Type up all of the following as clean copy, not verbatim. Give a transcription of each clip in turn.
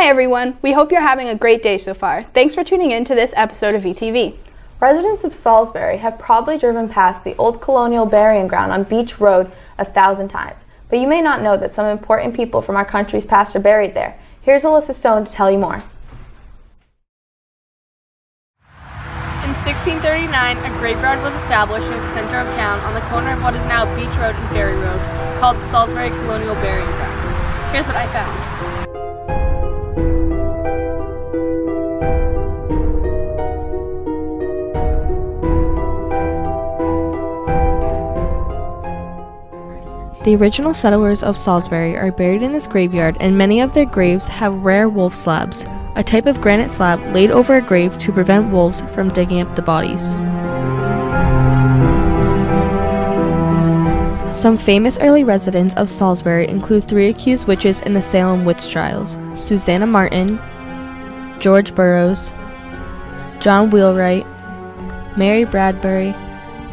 Hi everyone, we hope you're having a great day so far. Thanks for tuning in to this episode of VTV. Residents of Salisbury have probably driven past the old colonial burying ground on Beach Road 1,000 times, but you may not know that some important people from our country's past are buried there. Here's Alyssa Stone to tell you more. In 1639, a graveyard was established near the center of town on the corner of what is now Beach Road and Ferry Road, called the Salisbury Colonial Burying Ground. Here's what I found. The original settlers of Salisbury are buried in this graveyard, and many of their graves have rare wolf slabs, a type of granite slab laid over a grave to prevent wolves from digging up the bodies. Some famous early residents of Salisbury include 3 accused witches in the Salem witch trials: Susanna Martin, George Burroughs, John Wheelwright, Mary Bradbury,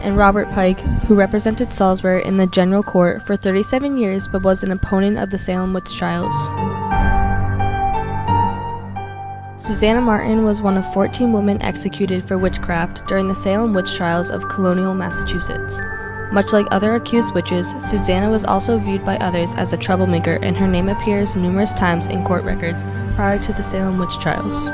and Robert Pike, who represented Salisbury in the General Court for 37 years but was an opponent of the Salem witch trials. Susanna Martin was one of 14 women executed for witchcraft during the Salem witch trials of colonial Massachusetts. Much like other accused witches, Susanna was also viewed by others as a troublemaker, and her name appears numerous times in court records prior to the Salem witch trials.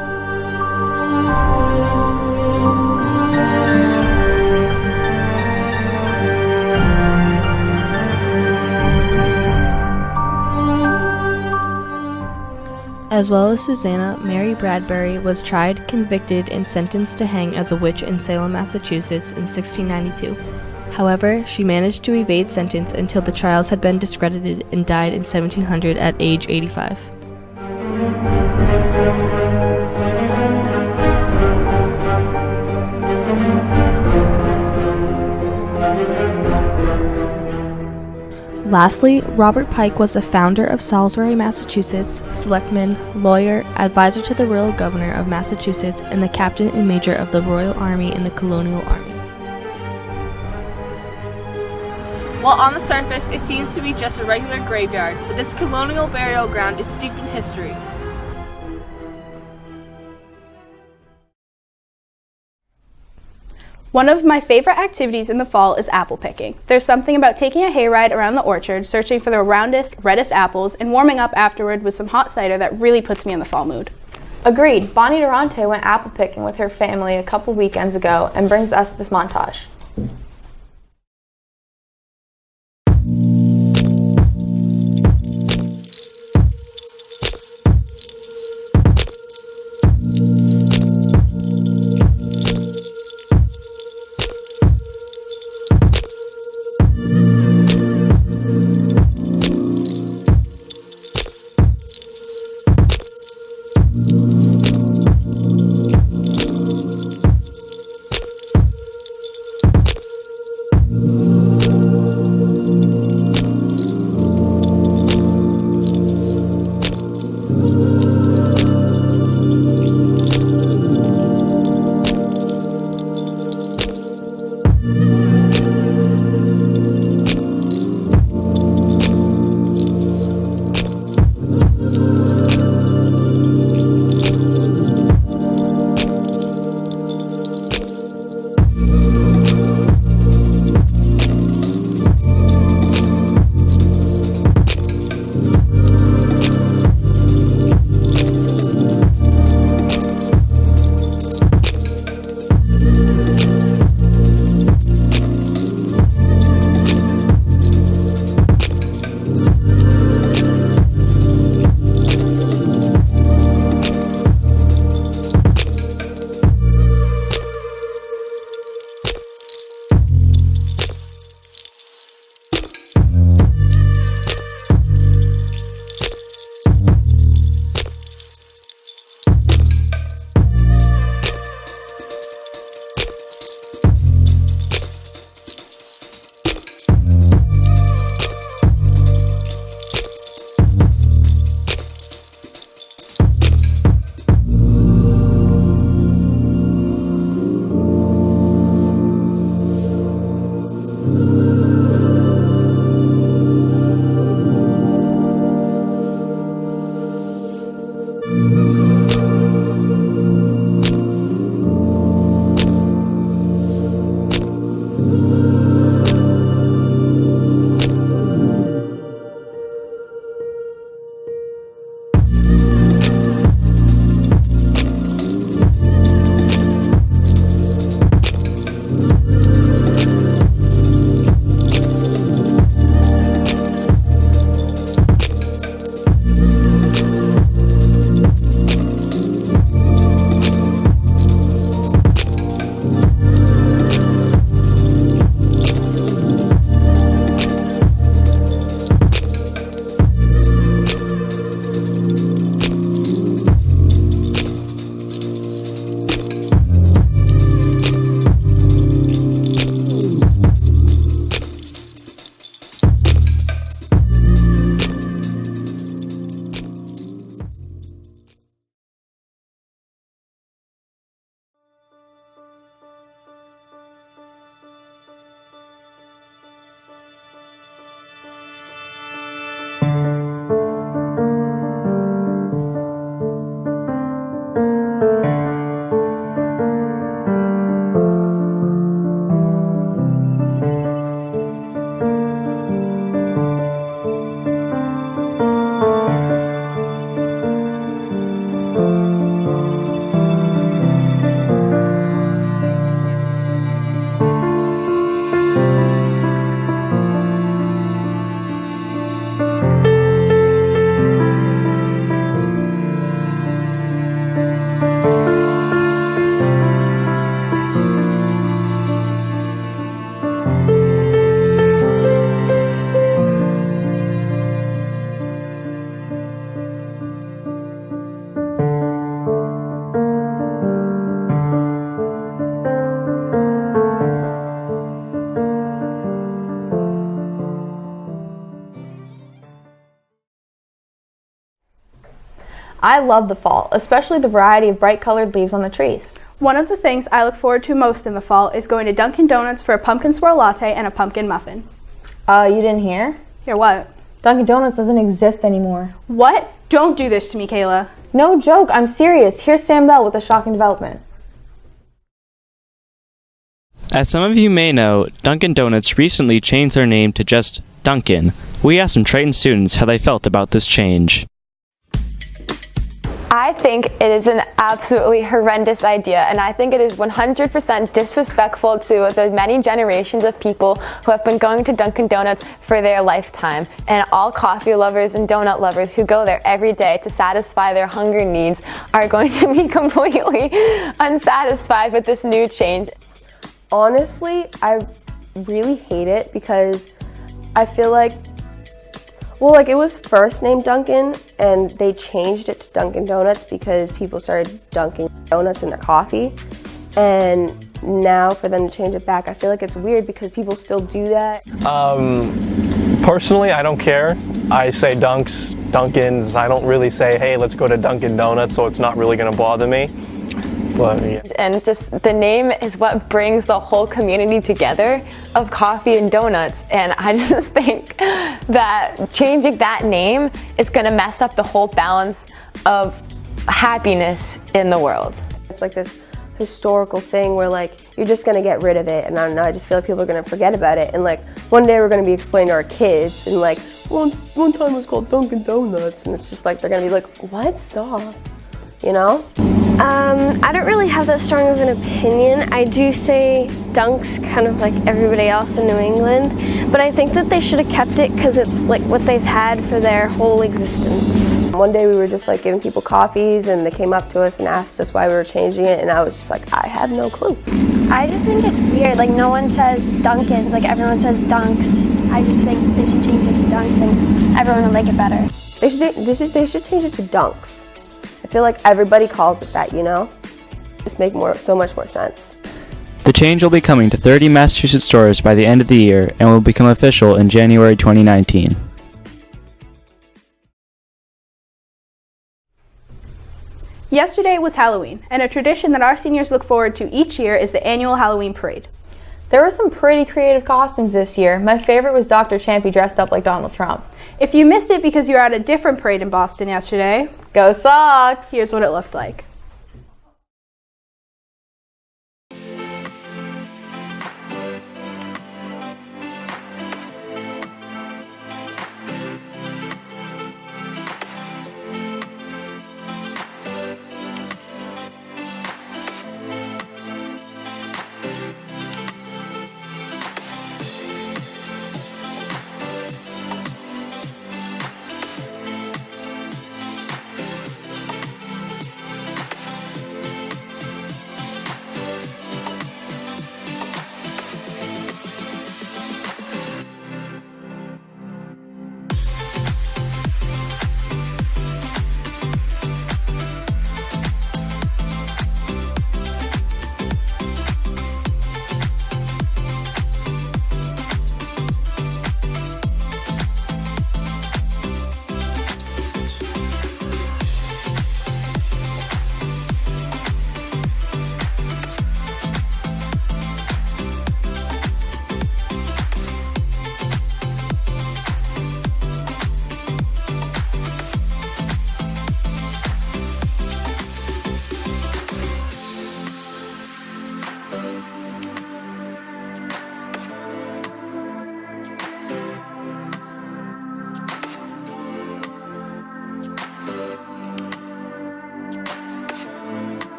As well as Susanna, Mary Bradbury was tried, convicted, and sentenced to hang as a witch in Salem, Massachusetts in 1692. However, she managed to evade sentence until the trials had been discredited and died in 1700 at age 85. Lastly, Robert Pike was the founder of Salisbury, Massachusetts, selectman, lawyer, advisor to the royal governor of Massachusetts, and the captain and major of the Royal Army in the Colonial Army. While on the surface, it seems to be just a regular graveyard, but this colonial burial ground is steeped in history. One of my favorite activities in the fall is apple picking. There's something about taking a hayride around the orchard, searching for the roundest, reddest apples, and warming up afterward with some hot cider that really puts me in the fall mood. Agreed. Bonnie Durante went apple picking with her family a couple weekends ago and brings us this montage. I love the fall, especially the variety of bright colored leaves on the trees. One of the things I look forward to most in the fall is going to Dunkin Donuts for a pumpkin swirl latte and a pumpkin muffin. You didn't hear? Hear what? Dunkin Donuts doesn't exist anymore. What? Don't do this to me, Kayla. No joke, I'm serious. Here's Sam Bell with a shocking development. As some of you may know, Dunkin Donuts recently changed their name to just Dunkin. We asked some Triton students how they felt about this change. I think it is an absolutely horrendous idea, and I think it is 100% disrespectful to the many generations of people who have been going to Dunkin Donuts for their lifetime, and all coffee lovers and donut lovers who go there every day to satisfy their hunger needs are going to be completely unsatisfied with this new change. Honestly, I really hate it because I feel like, well, it was first named Dunkin' and they changed it to Dunkin' Donuts because people started dunking donuts in their coffee. And now for them to change it back, I feel like it's weird because people still do that. Personally, I don't care. I say Dunkins. I don't really say, hey, let's go to Dunkin' Donuts, so it's not really going to bother me. But, yeah. And just the name is what brings the whole community together of coffee and donuts, and I just think that changing that name is going to mess up the whole balance of happiness in the world. It's like this historical thing where you're just going to get rid of it, and I don't know, I just feel like people are going to forget about it, and one day we're going to be explaining to our kids, and one time it was called Dunkin' Donuts, and it's just they're going to be like, what? Stop. You know? I don't really have that strong of an opinion. I do say Dunk's kind of like everybody else in New England, but I think that they should have kept it because it's what they've had for their whole existence. One day we were just giving people coffees and they came up to us and asked us why we were changing it, and I was just I have no clue. I just think it's weird. No one says Dunkins, everyone says Dunks. I just think they should change it to Dunks and everyone would like it better. They should change it to Dunks. I feel like everybody calls it that, you know? Just make so much more sense. The change will be coming to 30 Massachusetts stores by the end of the year and will become official in January 2019. Yesterday was Halloween, and a tradition that our seniors look forward to each year is the annual Halloween parade. There were some pretty creative costumes this year. My favorite was Dr. Champy dressed up like Donald Trump. If you missed it because you were at a different parade in Boston yesterday, go Sox! Here's what it looked like.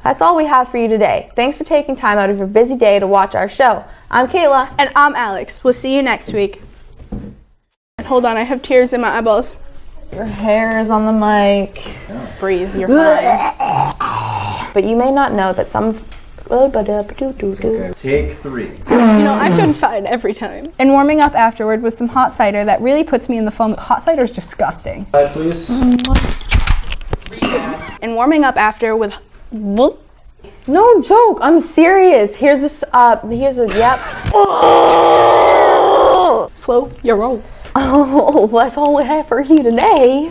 That's all we have for you today. Thanks for taking time out of your busy day to watch our show. I'm Kayla. And I'm Alex. We'll see you next week. hold on, I have tears in my eyeballs. Your hair is on the mic. Breathe, you're fine. But you may not know that some... Take 3. You know, I've done fine every time. And warming up afterward with some hot cider that really puts me in the foam. Hot cider is disgusting. Please. And warming up after with... No joke, I'm serious. Here's a yep. Slow your roll. Oh, that's all we have for you today.